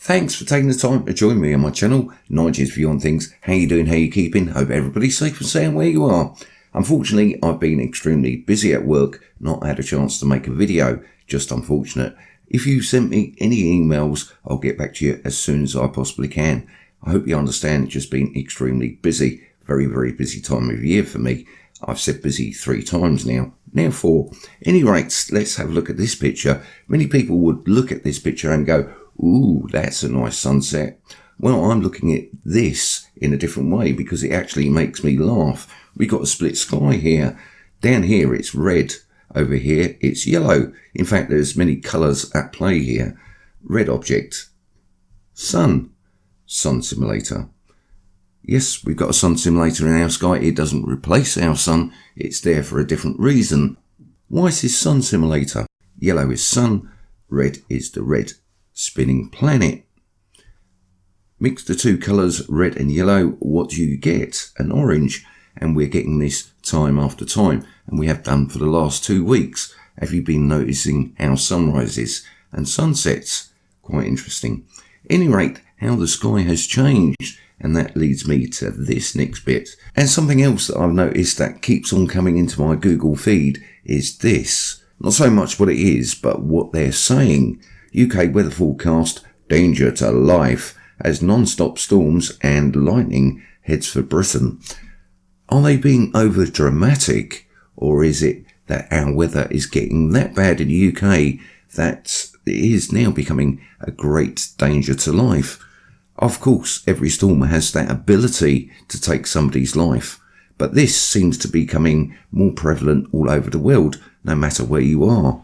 Thanks for taking the time to join me on my channel, Nigel's View on Things. How you doing? How you keeping? Hope everybody's safe and sound where you are. Unfortunately, I've been extremely busy at work, not had a chance to make a video. Just unfortunate. If you sent me any emails, I'll get back to you as soon as I possibly can. I hope you understand it's just been extremely busy. Very, very busy time of year for me. I've said busy 3 times now. Now 4. Any rates, let's have a look at this picture. Many people would look at this picture and go, ooh, that's a nice sunset. Well, I'm looking at this in a different way because it actually makes me laugh. We've got a split sky here. Down here it's red. Over here it's yellow. In fact, there's many colours at play here. Red object. Sun. Sun simulator. Yes, we've got a sun simulator in our sky. It doesn't replace our sun. It's there for a different reason. Why is this sun simulator? Yellow is sun. Red is the red spinning planet. Mix the 2 colours, red and yellow. What do you get? An orange. And we're getting this time after time. And we have done for the last 2 weeks. Have you been noticing how sunrises and sunsets? Quite interesting. At any rate, how the sky has changed. And that leads me to this next bit. And something else that I've noticed that keeps on coming into my Google feed is this. Not so much what it is, but what they're saying. UK weather forecast, danger to life as non-stop storms and lightning heads for Britain. Are they being over dramatic, or is it that our weather is getting that bad in the UK that it is now becoming a great danger to life? Of course, every storm has that ability to take somebody's life, but this seems to be becoming more prevalent all over the world, no matter where you are.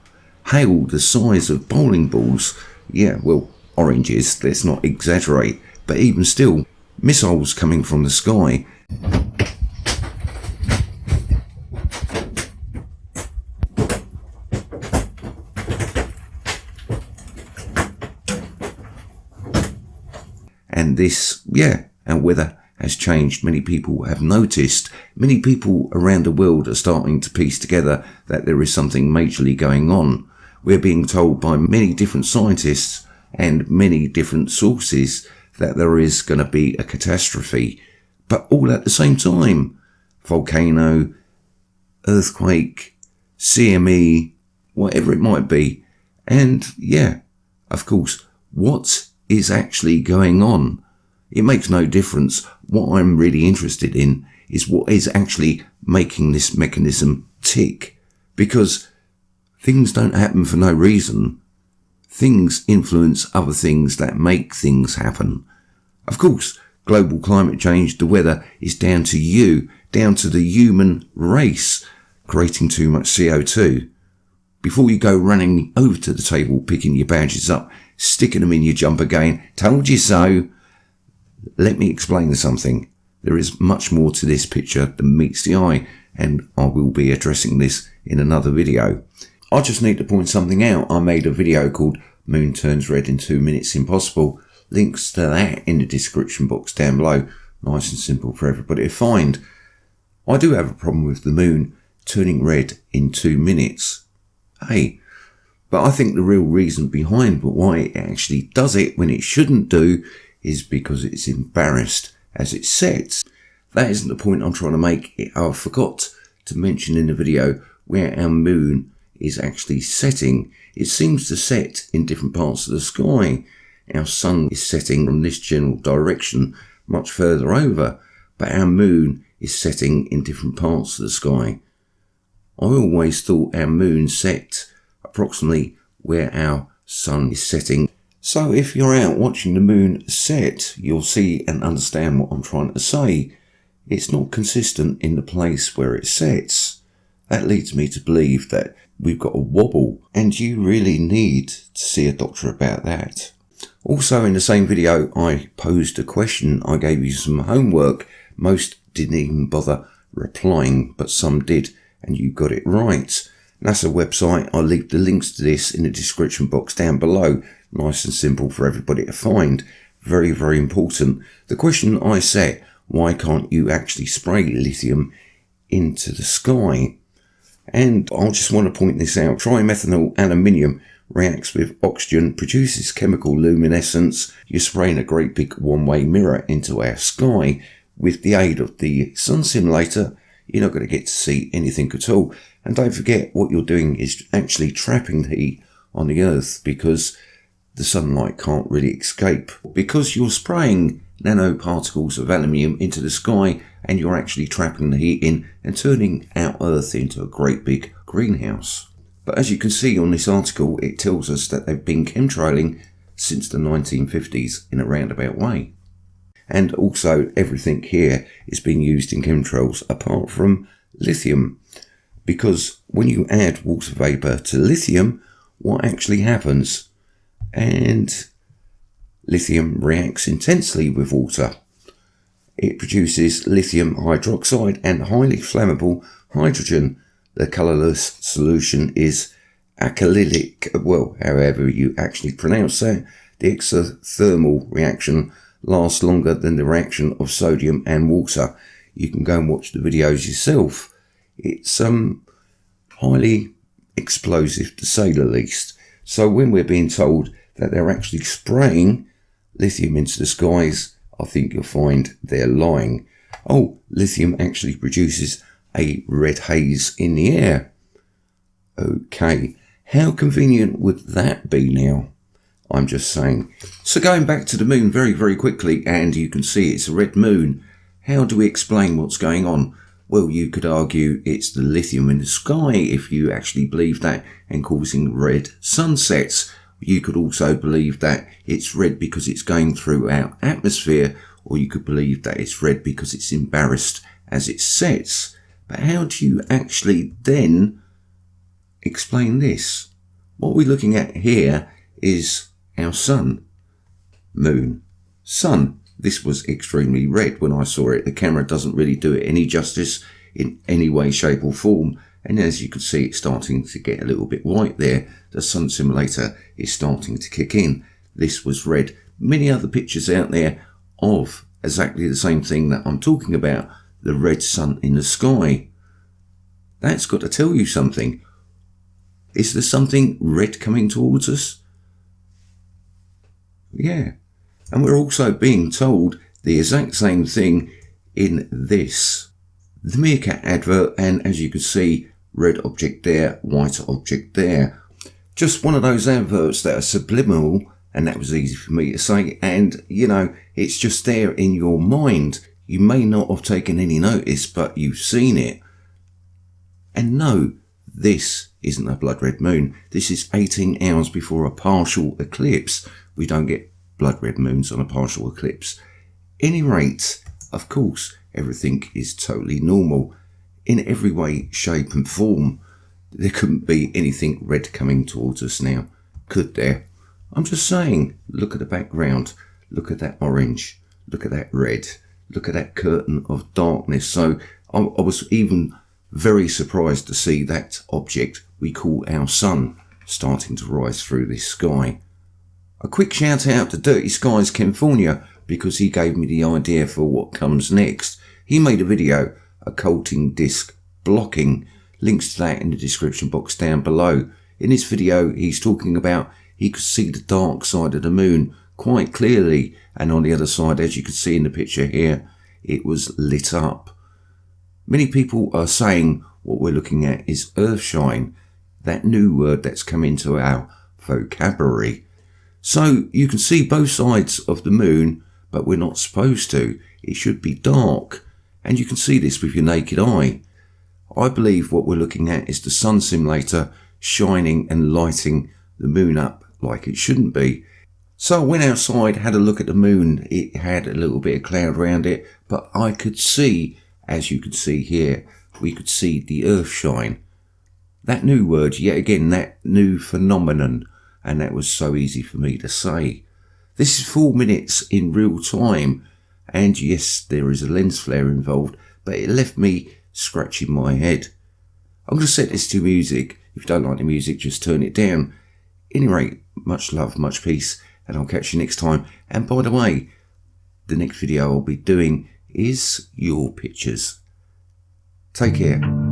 Hail the size of bowling balls. Yeah, well, oranges, let's not exaggerate, but even still, missiles coming from the sky. And this, our weather has changed. Many people have noticed. Many people around the world are starting to piece together that there is something majorly going on. We're being told by many different scientists and many different sources that there is going to be a catastrophe, but all at the same time. Volcano, earthquake, CME, whatever it might be. And of course, what is actually going on? It makes no difference. What I'm really interested in is what is actually making this mechanism tick, because things don't happen for no reason. Things influence other things that make things happen. Of course, global climate change, the weather, is down to you, down to the human race, creating too much CO2. Before you go running over to the table, picking your badges up, sticking them in your jumper going, told you so. Let me explain something. There is much more to this picture than meets the eye, and I will be addressing this in another video. I just need to point something out. I made a video called Moon Turns Red in 2 Minutes Impossible. Links to that in the description box down below. Nice and simple for everybody to find. I do have a problem with the moon turning red in 2 minutes. Hey, but I think the real reason behind why it actually does it when it shouldn't do is because it's embarrassed as it sets. That isn't the point I'm trying to make. I forgot to mention in the video where our moon is actually setting. It seems to set in different parts of the sky. Our sun is setting from this general direction much further over, but our moon is setting in different parts of the sky. I always thought our moon set approximately where our sun is setting. So if you're out watching the moon set, you'll see and understand what I'm trying to say. It's not consistent in the place where it sets. That leads me to believe that we've got a wobble, and you really need to see a doctor about that. Also, in the same video, I posed a question. I gave you some homework. Most didn't even bother replying, but some did, and you got it right. NASA website. I'll leave the links to this in the description box down below. Nice and simple for everybody to find. Very, very important. The question I set, why can't you actually spray lithium into the sky? And I just want to point this out. Trimethanol aluminium reacts with oxygen, produces chemical luminescence. You're spraying a great big one-way mirror into our sky. With the aid of the sun simulator, you're not going to get to see anything at all. And don't forget, what you're doing is actually trapping the heat on the Earth, because the sunlight can't really escape. Because you're spraying nanoparticles of aluminium into the sky, and you're actually trapping the heat in and turning our Earth into a great big greenhouse. But as you can see on this article, it tells us that they've been chemtrailing since the 1950s in a roundabout way. And also everything here is being used in chemtrails apart from lithium. Because when you add water vapour to lithium, what actually happens? And lithium reacts intensely with water. It produces lithium hydroxide and highly flammable hydrogen. The colourless solution is alkylic, well, however you actually pronounce that. The exothermal reaction lasts longer than the reaction of sodium and water. You can go and watch the videos yourself. It's highly explosive, to say the least. So when we're being told that they're actually spraying lithium into the skies, I think you'll find they're lying. Oh, lithium actually produces a red haze in the air. Okay, how convenient would that be now? I'm just saying. So going back to the moon very, very quickly, and you can see it's a red moon. How do we explain what's going on? Well, you could argue it's the lithium in the sky if you actually believe that, and causing red sunsets. You could also believe that it's red because it's going through our atmosphere, or you could believe that it's red because it's embarrassed as it sets. But how do you actually then explain this? What we're looking at here is our sun, moon, sun. This was extremely red when I saw it. The camera doesn't really do it any justice in any way, shape or form. And as you can see, it's starting to get a little bit white there. The sun simulator is starting to kick in. This was red. Many other pictures out there of exactly the same thing that I'm talking about. The red sun in the sky. That's got to tell you something. Is there something red coming towards us? Yeah. And we're also being told the exact same thing in this. The Meerkat advert, and as you can see, red object there, white object there. Just one of those adverts that are subliminal, and that was easy for me to say, and you know, it's just there in your mind. You may not have taken any notice, but you've seen it. And no, this isn't a blood red moon. This is 18 hours before a partial eclipse. We don't get blood red moons on a partial eclipse. Any rate, of course, everything is totally normal in every way, shape and form. There couldn't be anything red coming towards us now, could there? I'm just saying, look at the background, look at that orange, look at that red, look at that curtain of darkness. So I was even very surprised to see that object we call our sun starting to rise through this sky. A quick shout out to DirtySkies CHEMIFORNIA, because he gave me the idea for what comes next. He made a video, occulting disk blocking. Links to that in the description box down below. In this video, he's talking about he could see the dark side of the moon quite clearly, and on the other side, as you can see in the picture here, it was lit up. Many people are saying what we're looking at is Earthshine, that new word that's come into our vocabulary. So you can see both sides of the moon, but we're not supposed to. It should be dark, and you can see this with your naked eye. I believe what we're looking at is the sun simulator shining and lighting the moon up like it shouldn't be. So I went outside, had a look at the moon. It had a little bit of cloud around it, but I could see, as you can see here, we could see the Earthshine. That new word, yet again, that new phenomenon, and that was so easy for me to say. This is 4 minutes in real time, and yes, there is a lens flare involved, but it left me scratching my head. I'm going to set this to music. If you don't like the music, just turn it down. Any rate, much love, much peace, and I'll catch you next time. And by the way, the next video I'll be doing is your pictures. Take care.